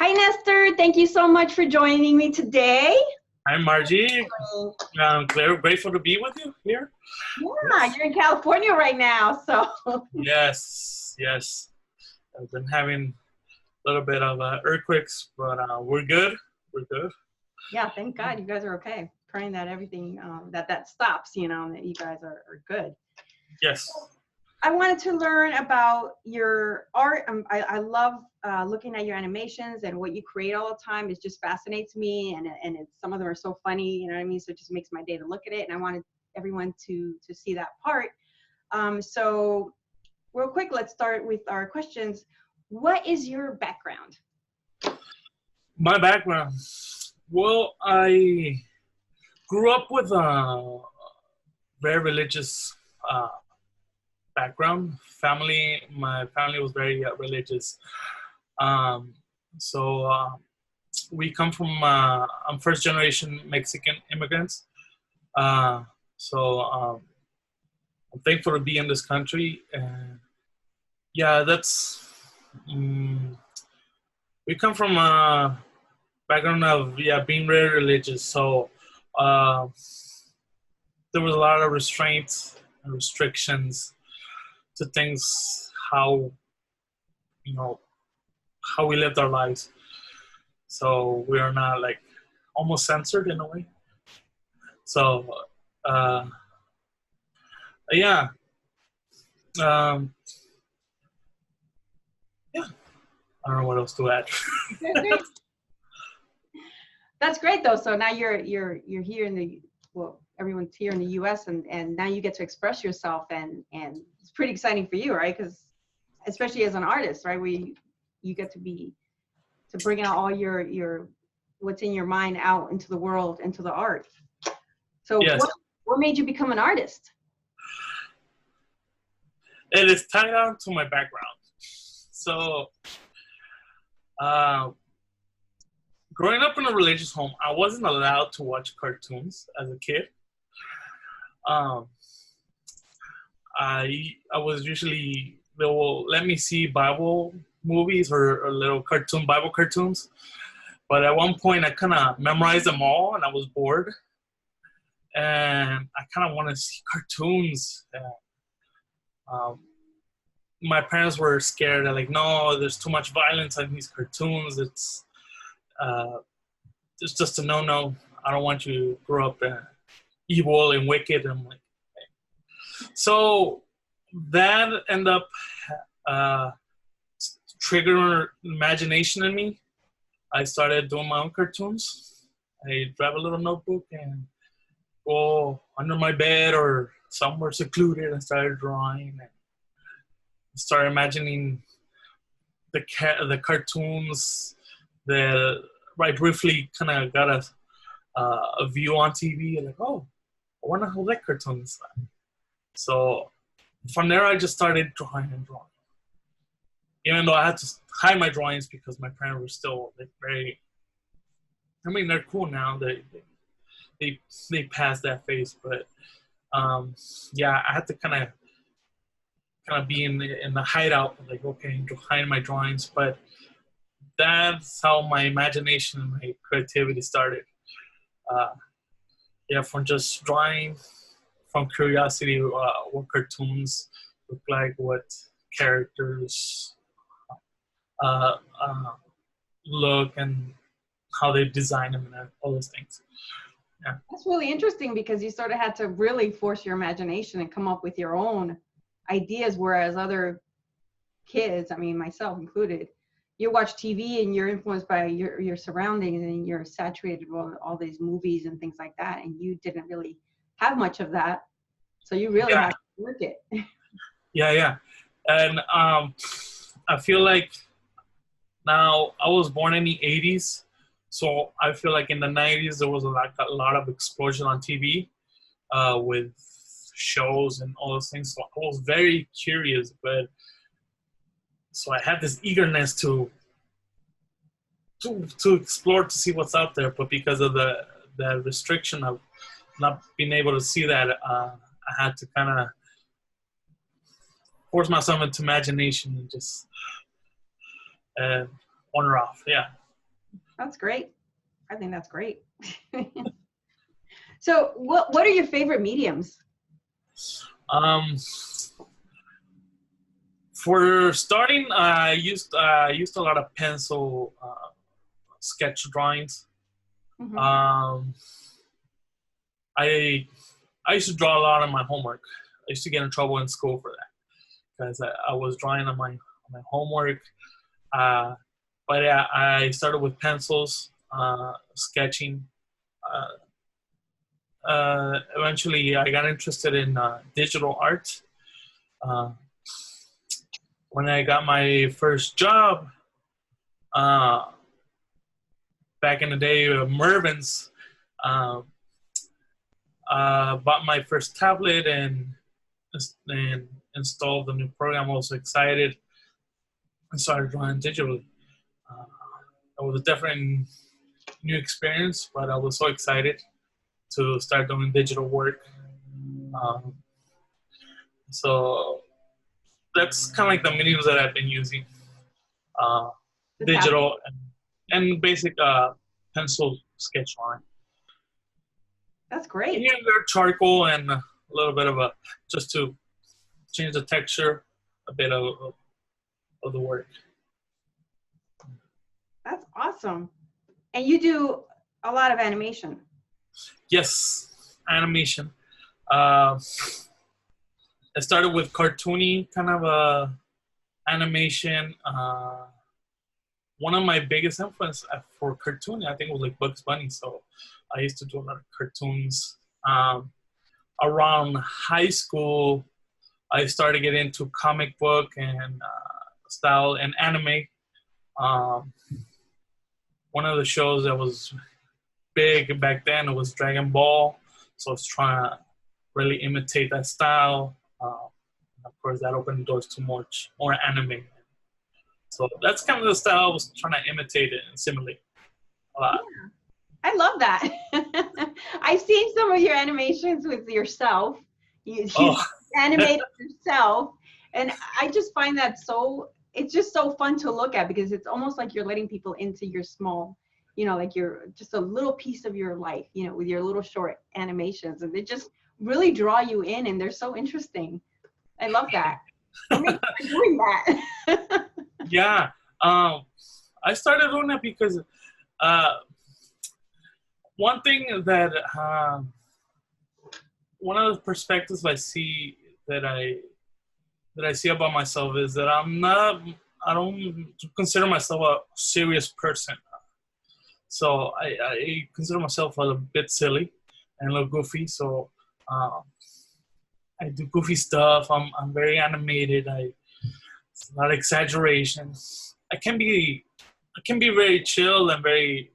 Hi, Nestor. Thank you so much for joining me today. Hi, Margie. I'm grateful to be with you here. Yeah, yes. You're in California right now, so. Yes. I've been having a little bit of earthquakes, but we're good. We're good. Yeah, thank God you guys are okay. Praying that everything, that stops, that you guys are good. Yes. I wanted to learn about your art. I love looking at your animations and what you create all the time. It just fascinates me, and some of them are so funny, you know what I mean? So it just makes my day to look at it, and I wanted everyone to see that part. So real quick, let's start with our questions. What is your background? My background? Well, I grew up with a very religious background. My family was very religious. We come from, I'm first generation Mexican immigrants. I'm thankful to be in this country. And yeah, we come from a background of, being very religious. So there was a lot of restraints and restrictions to things, how we lived our lives. So we are not like almost censored in a way. So yeah. I don't know what else to add. That's great though. So now you're here in everyone's here in the US, and now you get to express yourself, and it's pretty exciting for you, right? Because especially as an artist, right, where you get to bring out all your what's in your mind out into the world, into the art. So yes. What made you become an artist? It is tied down to my background. So growing up in a religious home, I wasn't allowed to watch cartoons as a kid. I was usually, they will let me see Bible movies or little Bible cartoons. But at one point, I kind of memorized them all, and I was bored. And I kind of want to see cartoons. My parents were scared. They're like, no, there's too much violence in these cartoons. It's just a no-no. I don't want you to grow up evil and wicked. And I'm like, okay. So that ended up triggering imagination in me. I started doing my own cartoons. I grab a little notebook and go under my bed or somewhere secluded and started drawing and started imagining the cartoons that I briefly kind of got a view on TV and like, oh, I wonder how that cartoon is like. So from there, I just started drawing and drawing. Even though I had to hide my drawings because my parents were still like very, I mean, they're cool now. They passed that phase, but yeah, I had to kind of be in the hideout, like, okay, hide my drawings. But that's how my imagination and my creativity started. Yeah, from just drawing, from curiosity, what cartoons look like, what characters look, and how they design them, and all those things. Yeah. That's really interesting because you sort of had to really force your imagination and come up with your own ideas, whereas other kids, I mean myself included, you watch TV and you're influenced by your surroundings and you're saturated with all these movies and things like that, and you didn't really have much of that, so you really had to work it. Yeah. And I feel like now I was born in the 80s, so I feel like in the 90s there was a lot of explosion on TV with shows and all those things. So I was very curious, but so I had this eagerness to explore, to see what's out there. But because of the restriction of not being able to see that, I had to kind of force myself into imagination and just wander off. Yeah. That's great. I think that's great. So what are your favorite mediums? For starting, I used a lot of pencil sketch drawings. Mm-hmm. I used to draw a lot on my homework. I used to get in trouble in school for that because I was drawing on my homework. But yeah, I started with pencils, sketching. Eventually, I got interested in digital art. When I got my first job, back in the day, Mervyn's, bought my first tablet and installed the new program. I was so excited and started drawing digitally. It was a different new experience, but I was so excited to start doing digital work. So that's kind of like the mediums that I've been using. Digital and basic pencil sketch line. That's great. And here and there, charcoal and a little bit of just to change the texture, a bit of the work. That's awesome. And you do a lot of animation. Yes, animation. I started with cartoony kind of animation. One of my biggest influence for cartooning, I think, was like Bugs Bunny. So I used to do a lot of cartoons. Around high school, I started getting into comic book and style and anime. One of the shows that was big back then was Dragon Ball. So I was trying to really imitate that style. Of course, that opened doors to more anime. So that's kind of the style I was trying to imitate it and simulate a lot. Yeah. I love that. I've seen some of your animations with yourself. You animate yourself. And I just find that it's just so fun to look at because it's almost like you're letting people into your small, like you're just a little piece of your life, with your little short animations. And they just really draw you in and they're so interesting. I love that. I'm doing that. Yeah. I started doing that because one thing that one of the perspectives I see that I see about myself is that I don't consider myself a serious person. So I consider myself a bit silly and a little goofy. So I do goofy stuff. I'm very animated. It's not exaggeration. I can be very chill and very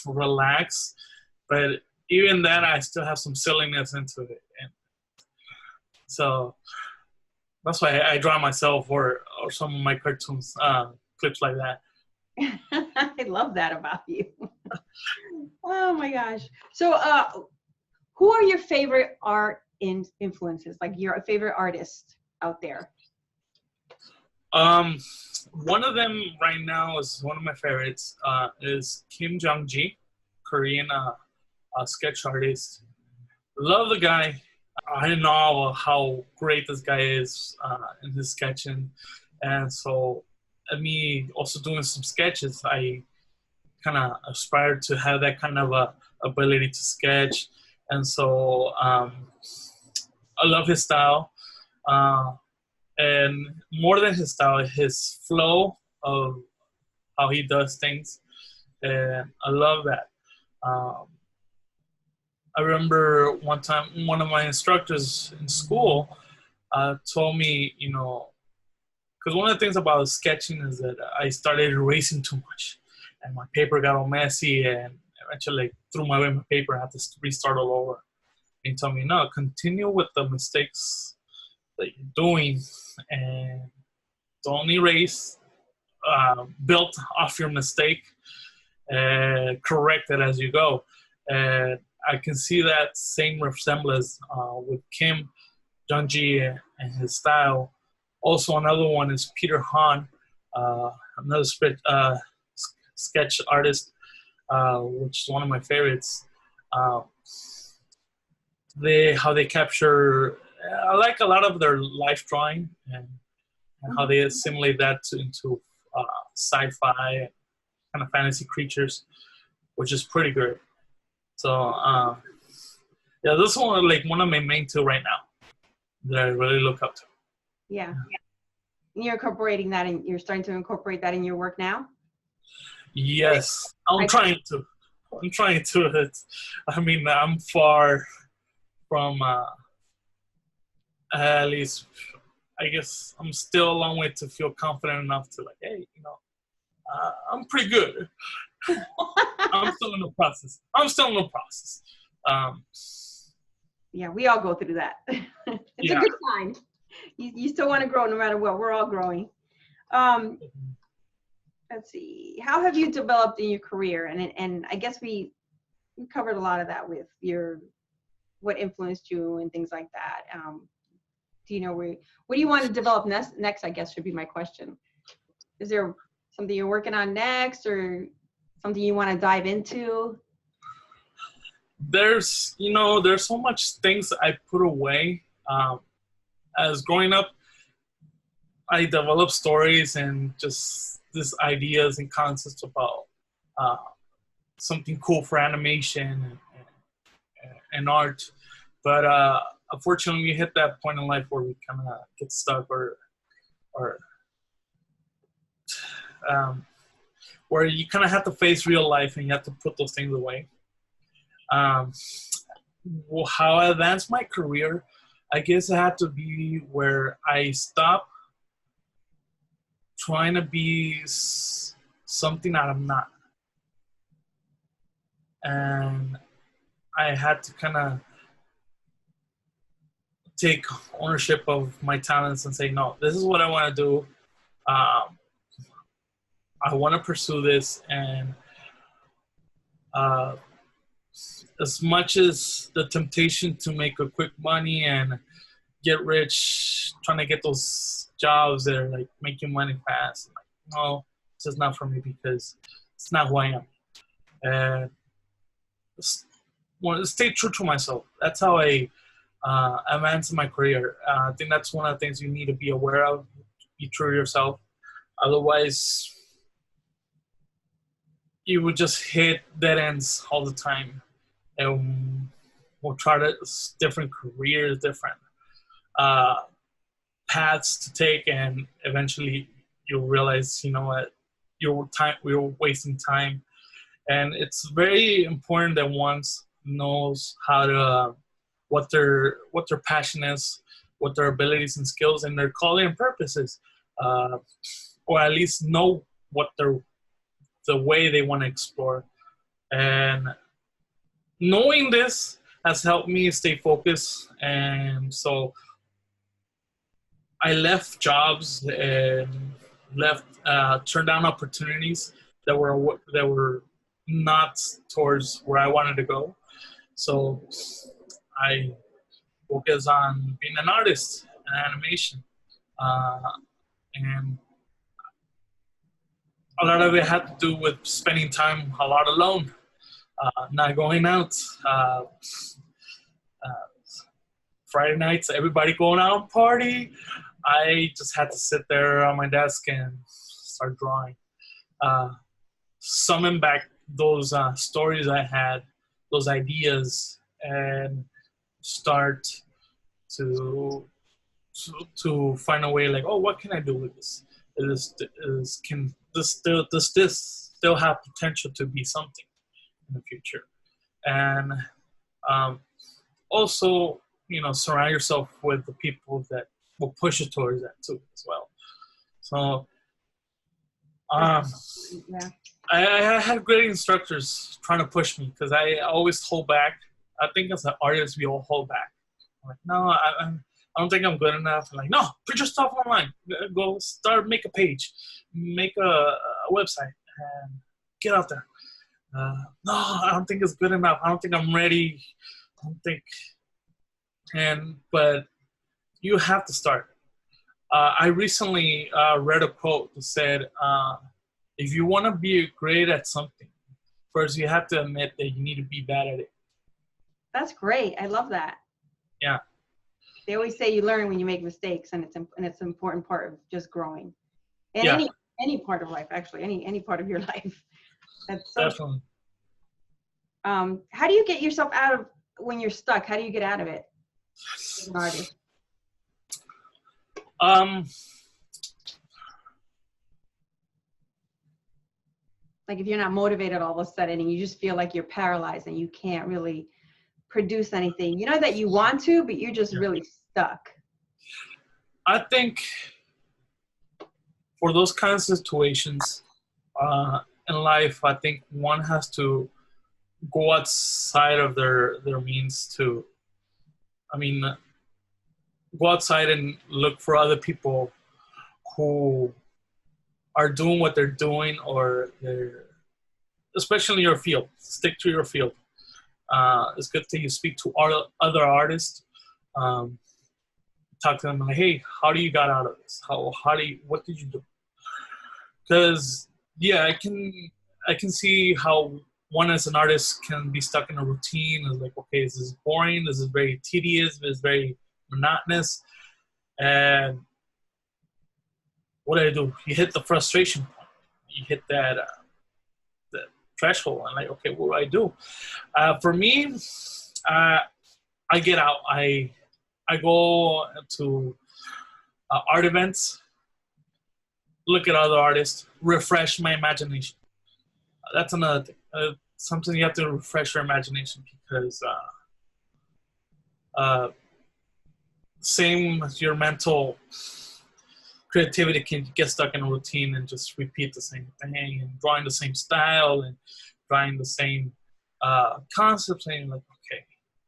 relaxed, but even then I still have some silliness into it, and so that's why I draw myself or some of my cartoons, clips like that. I love that about you. Oh my gosh. So who are your favorite art influences, like your favorite artist out there? One of them right now is one of my favorites, is Kim Jong-ji, Korean sketch artist. Love the guy. I know how great this guy is in his sketching. And so me also doing some sketches, I kind of aspire to have that kind of ability to sketch. And so I love his style. And more than his style, his flow of how he does things. And I love that. I remember one time, one of my instructors in school told me, because one of the things about sketching is that I started erasing too much. And my paper got all messy, and eventually threw away my paper. I had to restart all over. And he told me, no, continue with the mistakes that you're doing and don't erase, build off your mistake and correct it as you go. And I can see that same resemblance with Kim Jong-ji and his style. Also, another one is Peter Han, another sketch artist, which is one of my favorites. Uh, how they capture, I like a lot of their life drawing and how they assimilate that into sci-fi kind of fantasy creatures, which is pretty good. So yeah, this one like one of my main two right now that I really look up to. Yeah. And you're incorporating that, and you're starting to incorporate that in your work now? Yes, I'm trying to. I mean, I'm far from at least, I guess I'm still a long way to feel confident enough to like, hey, you know, I'm pretty good. I'm still in the process. Yeah, we all go through that. It's a good sign. You still want to grow no matter what. We're all growing. Let's see. How have you developed in your career? And I guess we covered a lot of that with what influenced you and things like that. Do you know what do you want to develop next, I guess should be my question. Is there something you're working on next, or something you want to dive into? There's so much things I put away. As growing up, I developed stories and just these ideas and concepts about something cool for animation and art. But unfortunately, we hit that point in life where we kind of get stuck or where you kind of have to face real life and you have to put those things away. How I advanced my career, I guess it had to be where I stopped trying to be something that I'm not. And I had to kind of take ownership of my talents and say, no, this is what I want to do. I want to pursue this. And as much as the temptation to make a quick money and get rich, trying to get those jobs that are like making money fast, I'm like, no, this is not for me because it's not who I am. And want to stay true to myself. That's how I advance in my career. I think that's one of the things you need to be aware of. Be true to yourself. Otherwise, you would just hit dead ends all the time. And we'll try to different careers, different paths to take, and eventually you'll realize, you know what, we're wasting time. And it's very important that one knows how to what their passion is, what their abilities and skills and their calling and purposes, or at least know what the way they want to explore. And knowing this has helped me stay focused. And so I left jobs and turned down opportunities that were not towards where I wanted to go. So I focus on being an artist in animation. And a lot of it had to do with spending time a lot alone, not going out. Friday nights, everybody going out and party. I just had to sit there on my desk and start drawing. Summon back those stories I had, those ideas, and start to find a way like, oh, what can I do with this? Can this still have potential to be something in the future? And also, surround yourself with the people that will push you towards that too as well. So Yeah. I had great instructors trying to push me because I always hold back. I think as an artist, we all hold back. I'm like, no, I don't think I'm good enough. I'm like, no, put your stuff online. Go make a page, make a website, and get out there. No, I don't think it's good enough. I don't think I'm ready. I don't think. But you have to start. I recently read a quote that said, if you want to be great at something, first you have to admit that you need to be bad at it. That's great. I love that. Yeah. They always say you learn when you make mistakes, and it's an important part of just growing. And Yeah. any part of life, actually, any part of your life. That's so Definitely. how do you get yourself out of when you're stuck? How do you get out of it as an artist? Like if you're not motivated all of a sudden and you just feel like you're paralyzed and you can't really produce anything, you know that you want to, but you're just really stuck. I think for those kinds of situations in life, I think one has to go outside of their means to, go outside and look for other people who are doing what they're doing, or they're, especially in your field, stick to your field. It's good that you speak to other artists, talk to them like, hey, how do you got out of this? What did you do? Because yeah, I can see how one as an artist can be stuck in a routine. It's like, okay, this is boring, this is very tedious, this is very monotonous. And what do? You hit the frustration point. You hit that threshold, and like, okay, what do I do? For me, I get out. I go to art events, look at other artists, refresh my imagination. That's another thing. Something you have to refresh your imagination, because same as your mental creativity can get stuck in a routine and just repeat the same thing and drawing the same style and drawing the same concepts, and like, okay,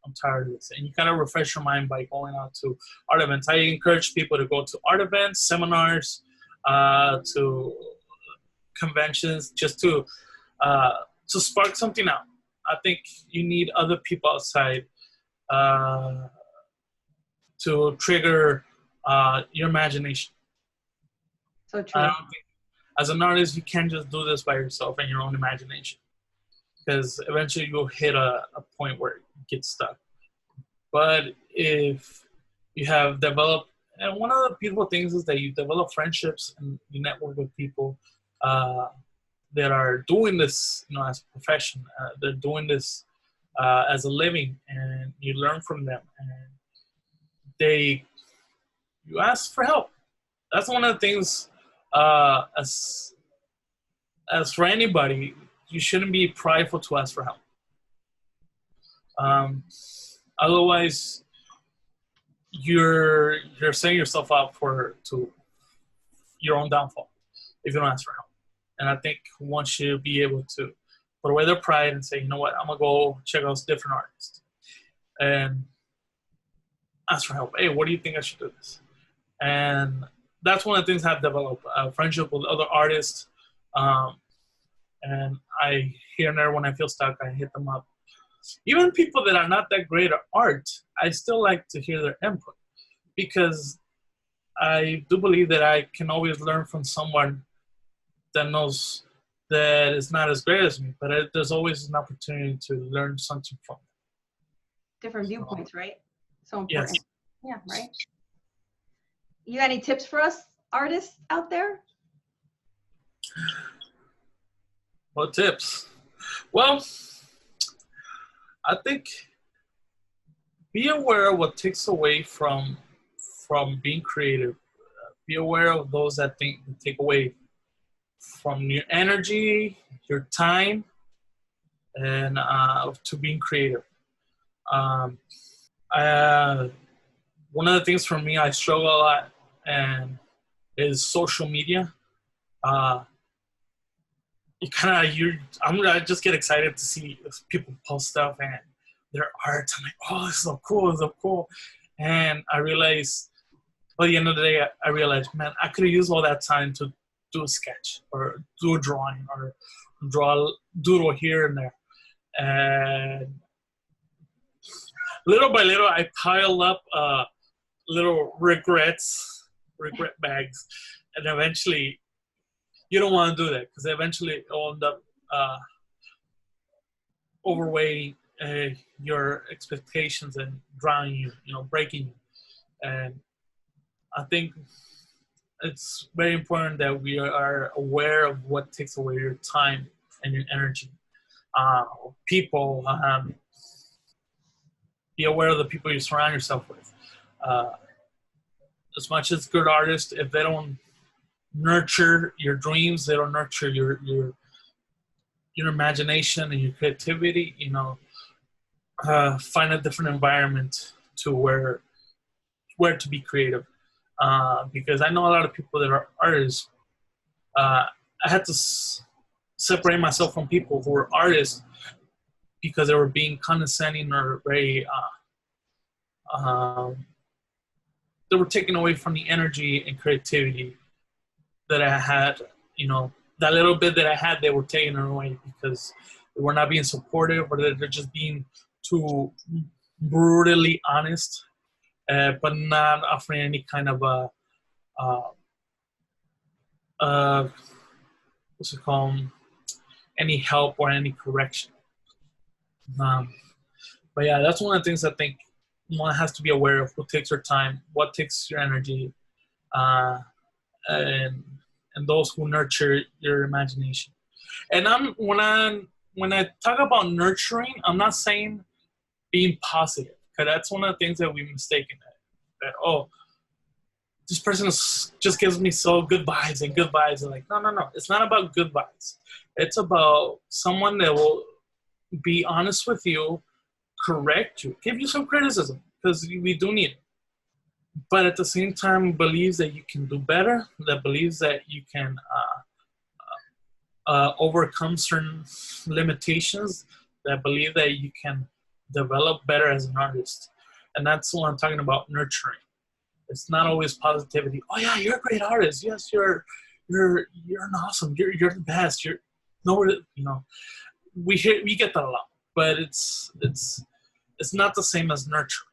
I'm tired of this. And you kind of refresh your mind by going out to art events. I encourage people to go to art events, seminars, to conventions, just to spark something out. I think you need other people outside to trigger your imagination. So true. I don't think, as an artist, you can't just do this by yourself and your own imagination, because eventually you'll hit a point where you get stuck. But if you have developed, and one of the beautiful things is that you develop friendships and you network with people that are doing this, as a profession. They're doing this as a living, and you learn from them, and you ask for help. That's one of the things. As for anybody, you shouldn't be prideful to ask for help. Otherwise, you're setting yourself up to your own downfall if you don't ask for help. And I think one should be able to put away their pride and say, you know what, I'm gonna go check out different artists and ask for help. Hey, what do you think I should do this? And that's one of the things I've developed, friendship with other artists. And I here and there, when I feel stuck, I hit them up. Even people that are not that great at art, I still like to hear their input, because I do believe that I can always learn from someone that knows that is not as great as me, but there's always an opportunity to learn something from them. Different viewpoints, right? So important. Yes. Yeah, right. You got any tips for us artists out there? What tips? Well, I think be aware of what takes away from being creative. Be aware of those that take away from your energy, your time, and to being creative. One of the things for me, I struggle a lot, and is social media. I just get excited to see people post stuff and their art. I'm like, oh, this is so cool, it's so cool. And I realize, by the end of the day, I realized, man, I could have used all that time to do a sketch or do a drawing or draw a doodle here and there. And little by little, I pile up little regret bags. And eventually, you don't want to do that because eventually it will end up overweighting your expectations and drowning you, breaking you. And I think it's very important that we are aware of what takes away your time and your energy. People, be aware of the people you surround yourself with. As much as good artists, if they don't nurture your dreams, they don't nurture your imagination and your creativity, find a different environment to where to be creative. Because I know a lot of people that are artists. I had to separate myself from people who were artists because they were being condescending or very, they were taking away from the energy and creativity that I had, that little bit that I had, they were taking it away because they were not being supportive or they're just being too brutally honest, but not offering any kind of what's it called? Any help or any correction. But yeah, that's one of the things I think one has to be aware of: what takes your time, what takes your energy, and those who nurture your imagination. And when I talk about nurturing, I'm not saying being positive, because that's one of the things that we mistake in that oh, this person just gives me so good vibes and good vibes. And like, no. It's not about good vibes. It's about someone that will be honest with you, correct you, give you some criticism, because we do need it. But at the same time, believes that you can do better, that believes that you can overcome certain limitations, that believe that you can develop better as an artist. And that's what I'm talking about, nurturing. It's not always positivity. Oh yeah, you're a great artist. Yes, you're an awesome. You're the best. You're nowhere. We get that a lot, but it's not the same as nurturing.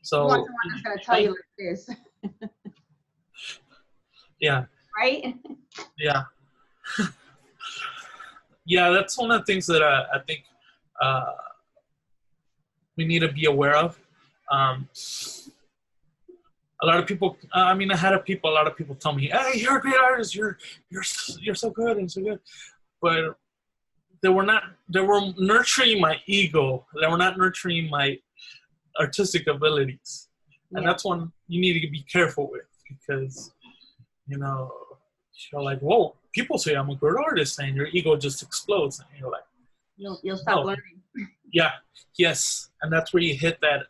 So you want someone that's gonna tell you like this. Yeah. Right. Yeah. Yeah, that's one of the things that I think we need to be aware of. A lot of people. I had a lot of people tell me, "Hey, you're a great artist. You're so good and so good," but they were nurturing my ego. They were not nurturing my artistic abilities. And that's one you need to be careful with, because you're like, whoa, people say I'm a good artist, and your ego just explodes, and you're like, you'll stop learning. Yeah, yes. And that's where you hit that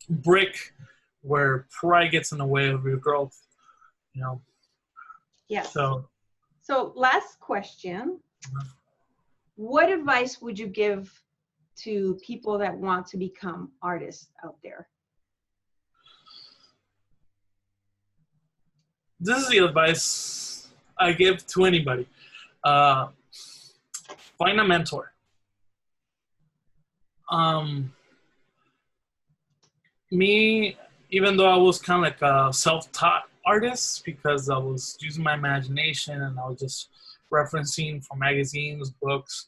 brick where pride gets in the way of your growth. Yes. So last question. What advice would you give to people that want to become artists out there? This is the advice I give to anybody. Find a mentor. Me, even though I was kind of like a self-taught artist, because I was using my imagination and I was just referencing from magazines, books,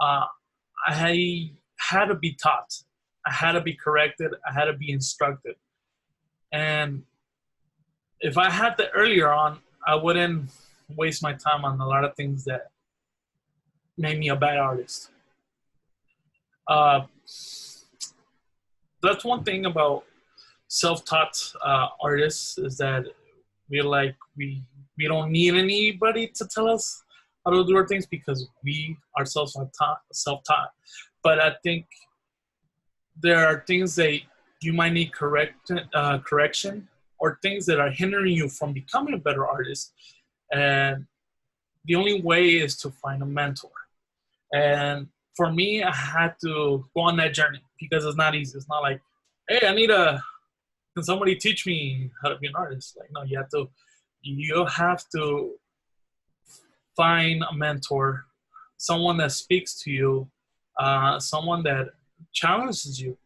I had to be taught. I had to be corrected. I had to be instructed. And if I had that earlier on, I wouldn't waste my time on a lot of things that made me a bad artist. That's one thing about self-taught artists, is that we don't need anybody to tell us how to do our things, because we ourselves are self-taught. But I think there are things that you might need correction, or things that are hindering you from becoming a better artist. And the only way is to find a mentor. And for me, I had to go on that journey, because it's not easy. It's not like, hey, can somebody teach me how to be an artist? Like, no, you have to find a mentor, someone that speaks to you, someone that challenges you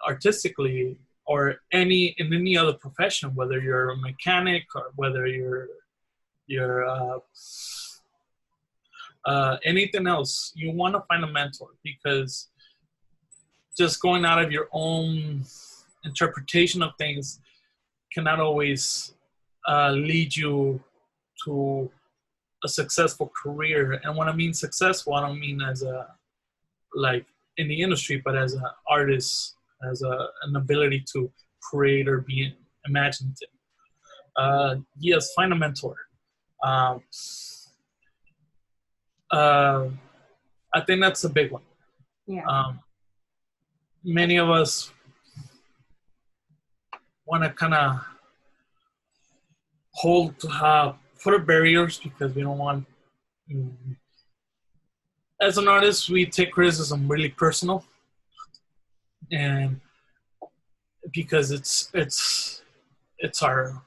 artistically, or in any other profession, whether you're a mechanic or whether you're anything else, you want to find a mentor, because just going out of your own interpretation of things cannot always lead you to a successful career. And when I mean successful, I don't mean as like in the industry, but as an artist, as an ability to create or be imaginative. Yes, find a mentor. I think that's a big one. Yeah. Many of us want to kind of put up barriers because we don't want. As an artist, we take criticism really personal, and because it's our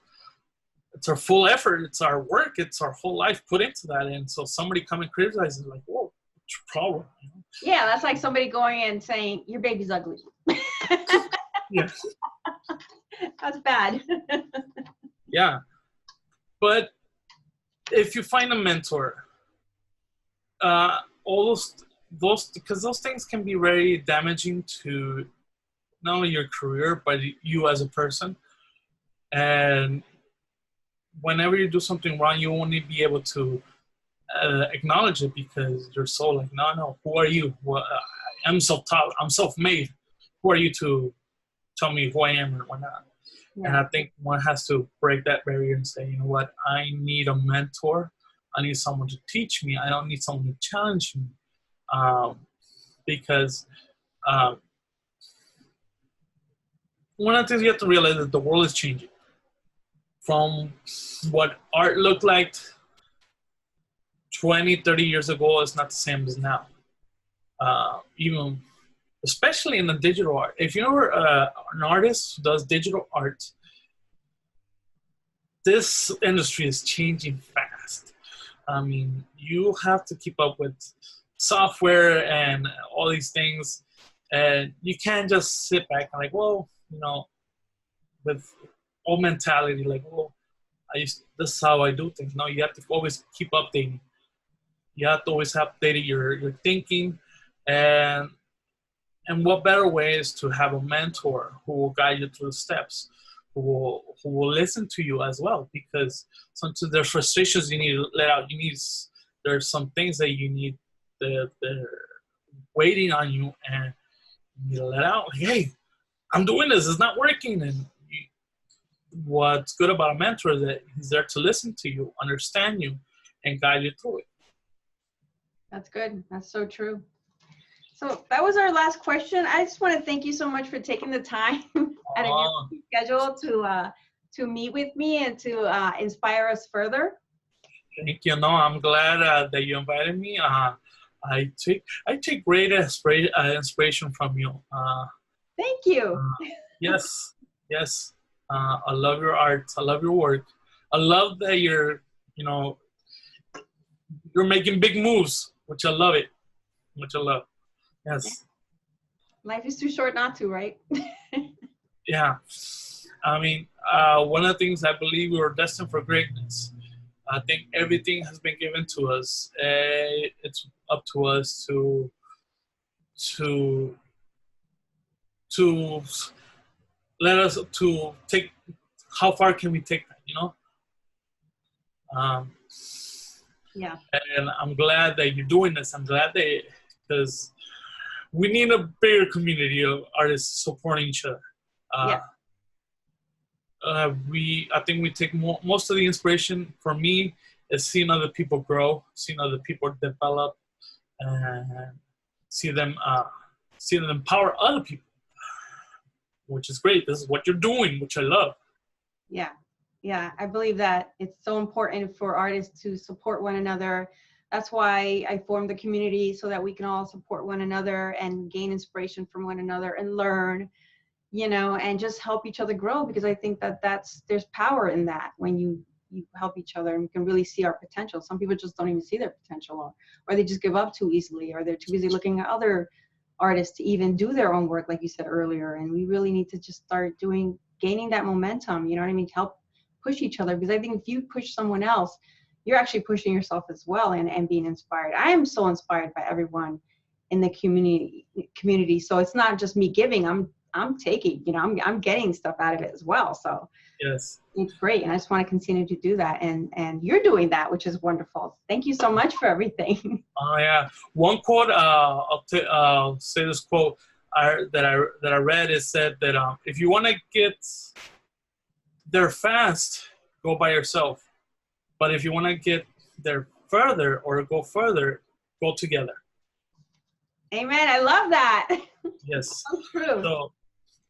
full effort, it's our work, it's our whole life put into that, and so somebody come and criticize it, like, whoa, what's your problem? You know? Yeah, that's like somebody going and saying your baby's ugly. Yeah. That's bad. Yeah, but if you find a mentor, all those because those things can be very damaging to not only your career but you as a person. And whenever you do something wrong, you won't be able to acknowledge it, because you're so like, no, who are you? Well, I'm self-taught, I'm self-made. Who are you to tell me who I am or whatnot? Yeah. And I think one has to break that barrier and say, you know what, I need a mentor. I need someone to teach me. I don't need someone to challenge me. Because one of the things you have to realize is that the world is changing. From what art looked like 20, 30 years ago is not the same as now. Even, especially in the digital art. If you're an artist who does digital art, this industry is changing fast. I mean, you have to keep up with software and all these things. And you can't just sit back and like, well, you know, with old mentality, like, well, this is how I do things. No, you have to always keep updating. You have to always update your thinking. And what better way is to have a mentor who will guide you through the steps, who will listen to you as well, because sometimes there's frustrations you need to let out. There's some things that you need, they're waiting on you, and you need to let out. Like, hey, I'm doing this, it's not working. And what's good about a mentor is that he's there to listen to you, understand you, and guide you through it. That's good. That's so true. So that was our last question. I just want to thank you so much for taking the time out of your schedule to meet with me and to inspire us further. Thank you. No, I'm glad that you invited me. I take great inspiration from you. Thank you. Yes. I love your art. I love your work. I love that you're making big moves, which I love it. Which I love. Yes. Life is too short not to, right? Yeah. I mean, one of the things I believe we were destined for greatness. I think everything has been given to us. It's up to us to let us to take. How far can we take that? You know. Yeah. And I'm glad that you're doing this. I'm glad that, because we need a bigger community of artists supporting each other. I think we take most of the inspiration for me is seeing other people grow, seeing other people develop, and see them empower other people, which is great. This is what you're doing, which I love. Yeah, I believe that it's so important for artists to support one another. That's why I formed the community, so that we can all support one another and gain inspiration from one another and learn, and just help each other grow, because I think that there's power in that when you help each other and we can really see our potential. Some people just don't even see their potential, or they just give up too easily, or they're too busy looking at other artists to even do their own work, like you said earlier. And we really need to just start gaining that momentum, you know what I mean, to help push each other. Because I think if you push someone else, you're actually pushing yourself as well, and being inspired. I am so inspired by everyone in the community. So it's not just me giving, I'm taking, you know, I'm getting stuff out of it as well. So yes, it's great. And I just want to continue to do that. And you're doing that, which is wonderful. Thank you so much for everything. oh yeah. One quote, I'll say this quote that I read. It said that if you want to get there fast, go by yourself. But if you want to get there further or go further, go together. Amen. I love that. Yes. So true. So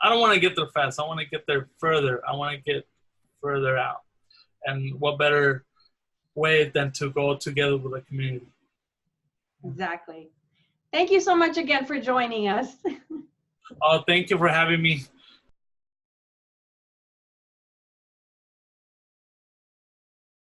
I don't want to get there fast. I want to get there further. I want to get further out. And what better way than to go together with the community? Exactly. Thank you so much again for joining us. Oh, thank you for having me.